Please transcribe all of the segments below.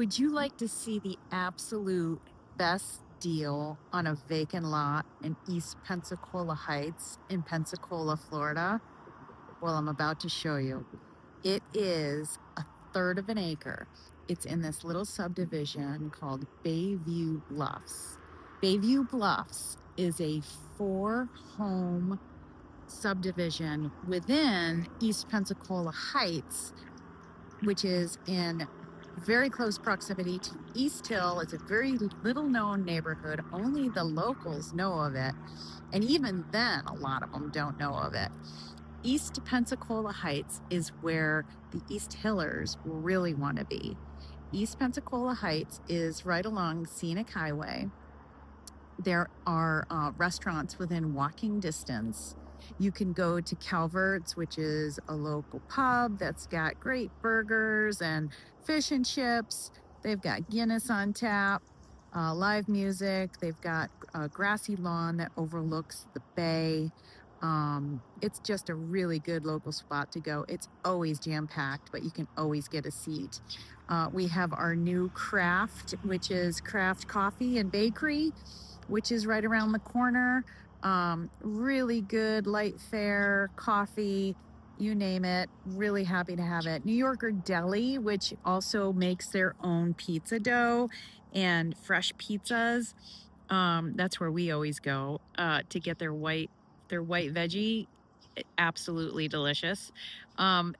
Would you like to see the absolute best deal on a vacant lot in East Pensacola Heights in Pensacola, Florida? Well, I'm about to show you. It is a third of an acre. It's in this little subdivision called Bayview Bluffs. Bayview Bluffs is a 4-home subdivision within East Pensacola Heights, which is in very close proximity to East Hill. It's a very little known neighborhood. Only the locals know of it. And even then, a lot of them don't know of it. East Pensacola Heights is where the East Hillers really want to be. East Pensacola Heights is right along Scenic Highway. There are restaurants within walking distance. You can go to Calvert's, which is a local pub that's got great burgers and fish and chips. They've got Guinness on tap, live music. They've got a grassy lawn that overlooks the bay. It's just a really good local spot to go. It's always jam-packed, but you can always get a seat. We have our new Craft, which is Craft Coffee and Bakery, which is right around the corner. Really good light fare, coffee, you name it. Really happy to have it. New Yorker Deli, which also makes their own pizza dough and fresh pizzas. That's where we always go to get their white veggie. Absolutely delicious.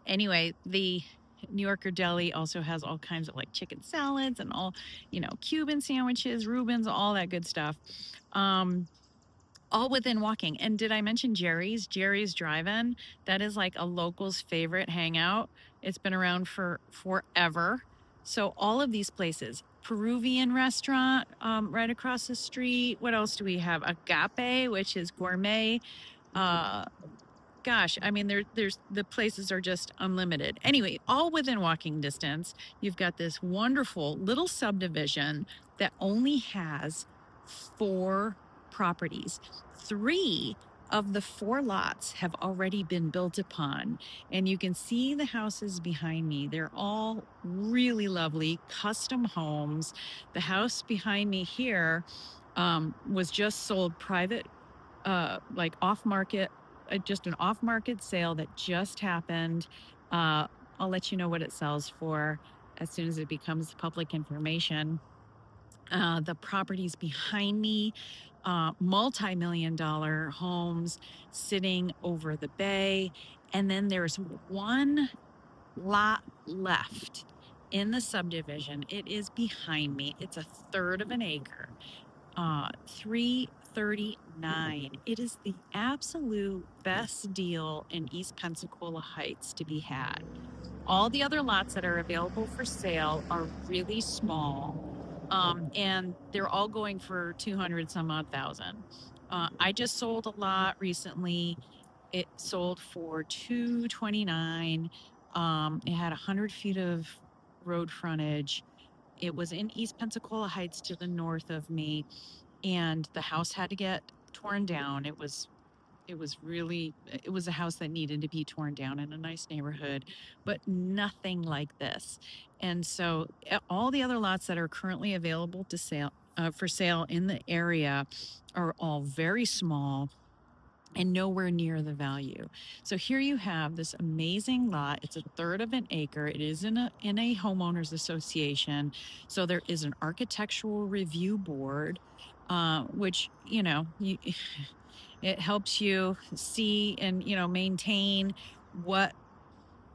Anyway, the New Yorker Deli also has all kinds of like chicken salads and all, Cuban sandwiches, Reubens, all that good stuff. All within walking. And did I mention Jerry's? Jerry's Drive-In. That is like a local's favorite hangout. It's been around for forever. So all of these places, Peruvian restaurant right across the street. What else do we have? Agape, which is gourmet. Gosh, I mean, there's the places are just unlimited. Anyway, all within walking distance. You've got this wonderful little subdivision that only has 4 properties. 3 of the 4 lots have already been built upon, and you can see the houses behind me. They're all really lovely custom homes. The house behind me here was just sold private, like off market, just an off market sale that just happened. I'll let you know what it sells for as soon as it becomes public information. The properties behind me, multi-million-dollar homes sitting over the bay. And then there's 1 lot left in the subdivision. It is behind me. It's a third of an acre. 339. It is the absolute best deal in East Pensacola Heights to be had. All the other lots that are available for sale are really small. And they're all going for 200 some odd thousand. I just sold a lot recently. It sold for 229. It had 100 feet of road frontage. It was in East Pensacola Heights to the north of me, and the house had to get torn down. It was a house that needed to be torn down in a nice neighborhood, but nothing like this. And so all the other lots that are currently available to sale for sale in the area are all very small and nowhere near the value. So here you have this amazing lot. It's a third of an acre. It is in a homeowners association. So there is an architectural review board, which, it helps you see and, maintain what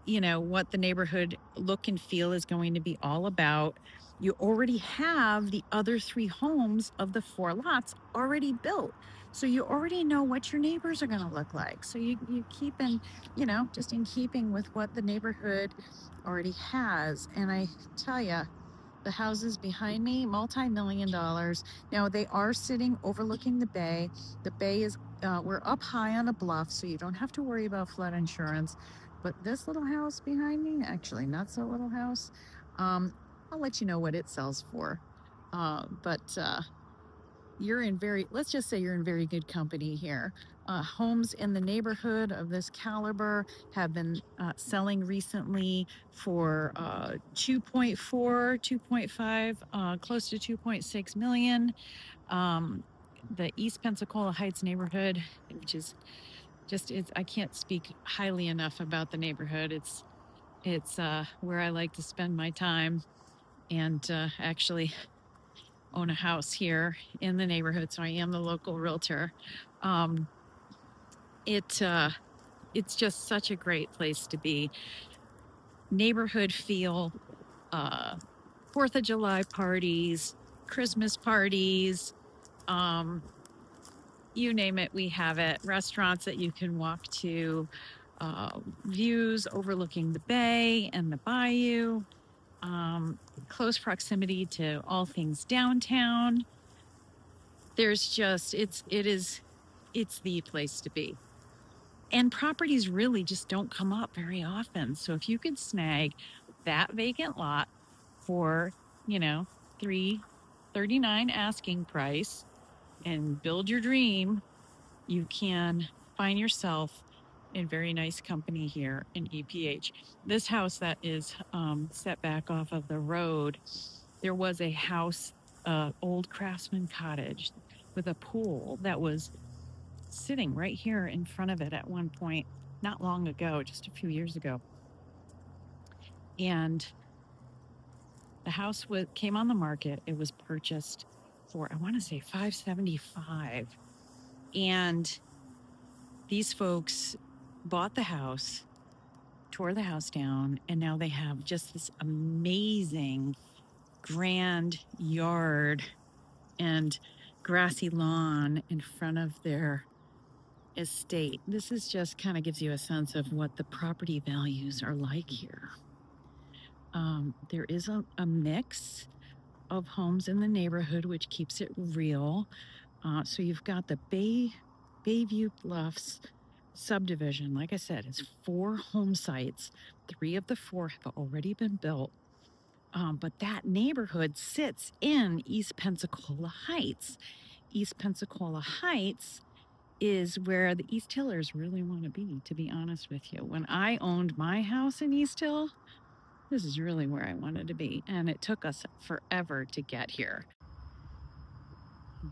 the neighborhood look and feel is going to be all about. You already have the other 3 homes of the 4 lots already built. So you already know what your neighbors are going to look like. So you keep in, just in keeping with what the neighborhood already has. And I tell you, the houses behind me, multi-million-dollars. Now they are sitting overlooking the bay. The bay is, we're up high on a bluff, so you don't have to worry about flood insurance. But this little house behind me, actually not so little house, I'll let you know what it sells for. But let's just say you're in very good company here. Homes in the neighborhood of this caliber have been selling recently for 2.4, 2.5, close to 2.6 million. The East Pensacola Heights neighborhood, which is I can't speak highly enough about the neighborhood. It's where I like to spend my time, and actually own a house here in the neighborhood, so I am the local realtor. Um, it's just such a great place to be. Neighborhood feel, uh, 4th of July parties, Christmas parties, um, you name it, we have it. Restaurants that you can walk to, views overlooking the bay and the bayou, close proximity to all things downtown. There's just it's the place to be. And properties really just don't come up very often. So if you could snag that vacant lot for, you know, 339 asking price and build your dream, you can find yourself in very nice company here in EPH. This house that is set back off of the road, there was a house, old craftsman cottage with a pool that was sitting right here in front of it at one point, not long ago, just a few years ago. And the house came on the market. It was purchased for, I want to say, $575. And these folks bought the house, tore the house down, and now they have just this amazing grand yard and grassy lawn in front of their estate. This is just kind of gives you a sense of what the property values are like here. There is a mix of homes in the neighborhood, which keeps it real. So you've got the Bayview Bluffs subdivision. Like I said, it's 4 home sites. 3 of the 4 have already been built. But that neighborhood sits in East Pensacola Heights. East Pensacola Heights is where the East Hillers really want to be honest with you. When I owned my house in East Hill, this is really where I wanted to be. And it took us forever to get here.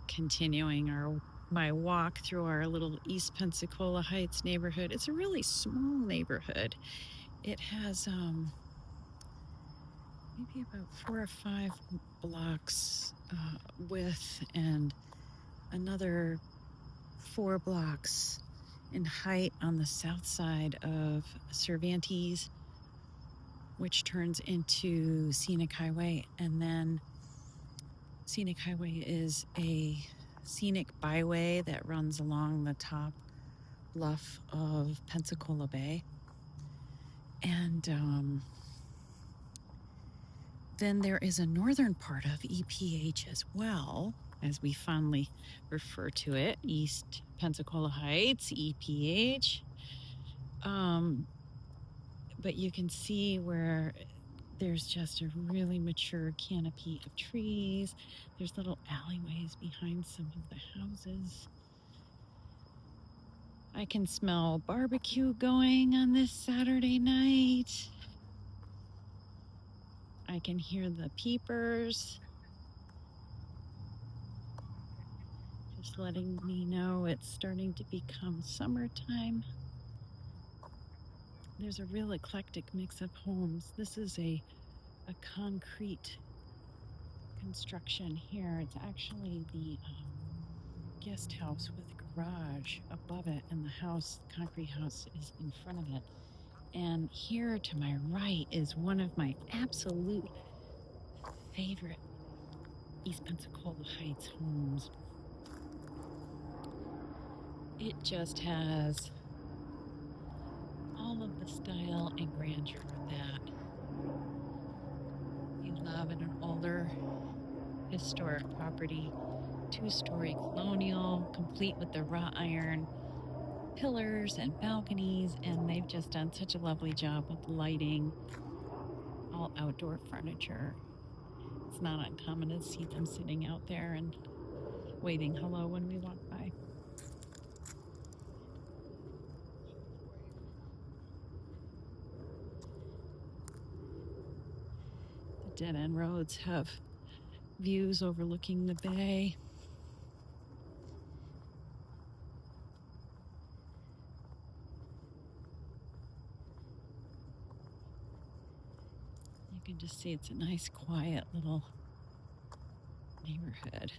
Continuing my walk through our little East Pensacola Heights neighborhood. It's a really small neighborhood. It has maybe about 4 or 5 blocks width and another 4 blocks in height on the south side of Cervantes, which turns into Scenic Highway. And then Scenic Highway is a scenic byway that runs along the top bluff of Pensacola Bay. And then there is a northern part of EPH as well, as we fondly refer to it, East Pensacola Heights, EPH. But you can see where there's just a really mature canopy of trees. There's little alleyways behind some of the houses. I can smell barbecue going on this Saturday night. I can hear the peepers, just letting me know it's starting to become summertime. There's a real eclectic mix of homes. This is a concrete construction here. It's actually the guest house with garage above it, and the concrete house is in front of it. And here to my right is one of my absolute favorite East Pensacola Heights homes. It just has all of the style and grandeur that you love in an older historic property. 2-story colonial, complete with the wrought iron pillars and balconies, and they've just done such a lovely job with lighting, all outdoor furniture. It's not uncommon to see them sitting out there and waving hello when we walk by. The dead-end roads have views overlooking the bay. You can just see it's a nice, quiet little neighborhood.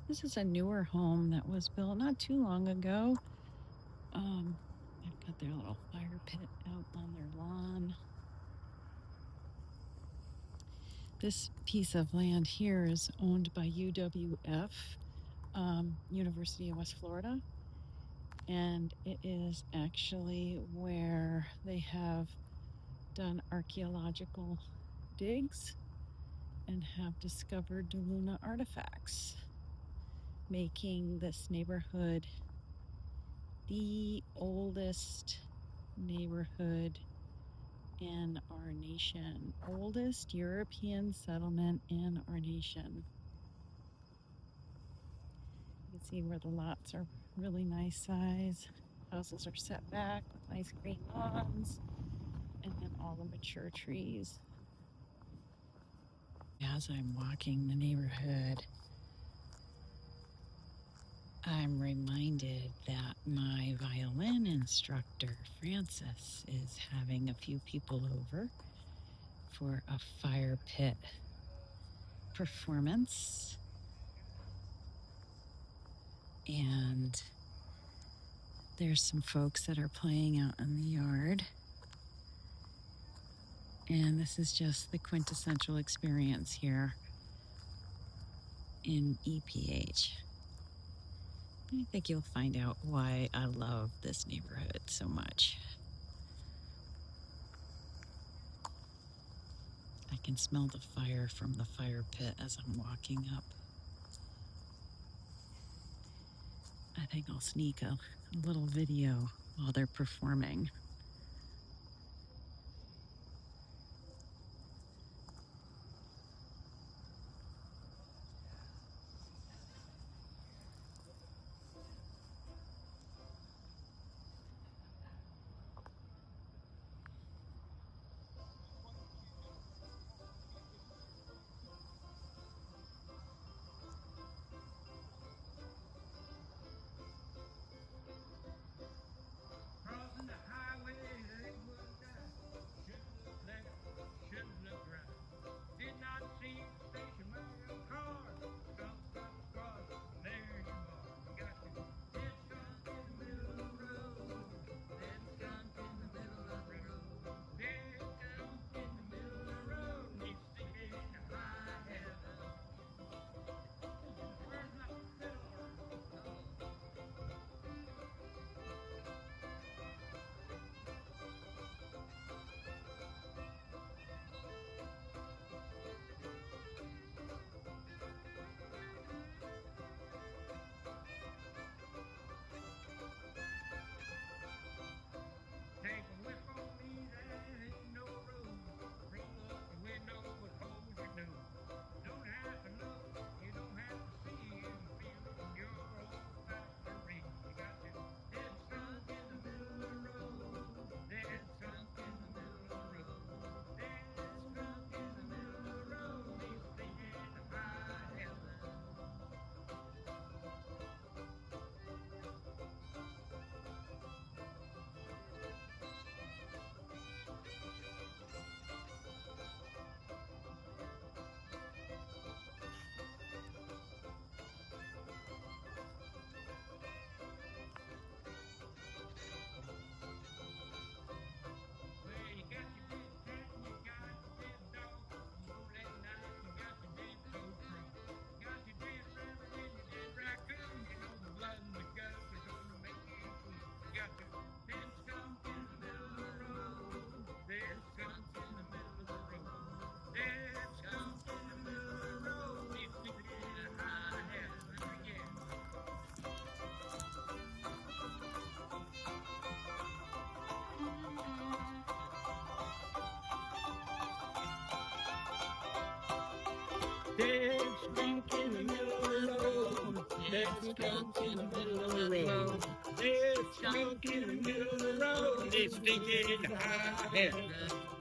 This is a newer home that was built not too long ago. They've got their little fire pit out on their lawn. This piece of land here is owned by UWF, University of West Florida. And it is actually where they have done archaeological digs and have discovered Luna artifacts, making this neighborhood the oldest neighborhood in our nation, oldest European settlement in our nation. You can see where the lots are really nice size. Houses are set back with nice green lawns, and then all the mature trees. As I'm walking the neighborhood, I'm reminded that my violin instructor, Francis, is having a few people over for a fire pit performance. And there's some folks that are playing out in the yard. And this is just the quintessential experience here in EPH. I think you'll find out why I love this neighborhood so much. I can smell the fire from the fire pit as I'm walking up. I think I'll sneak a little video while they're performing. Crossing the highway. skunk in the middle of the road. There's skunk in the middle of the road. It's stinking hot.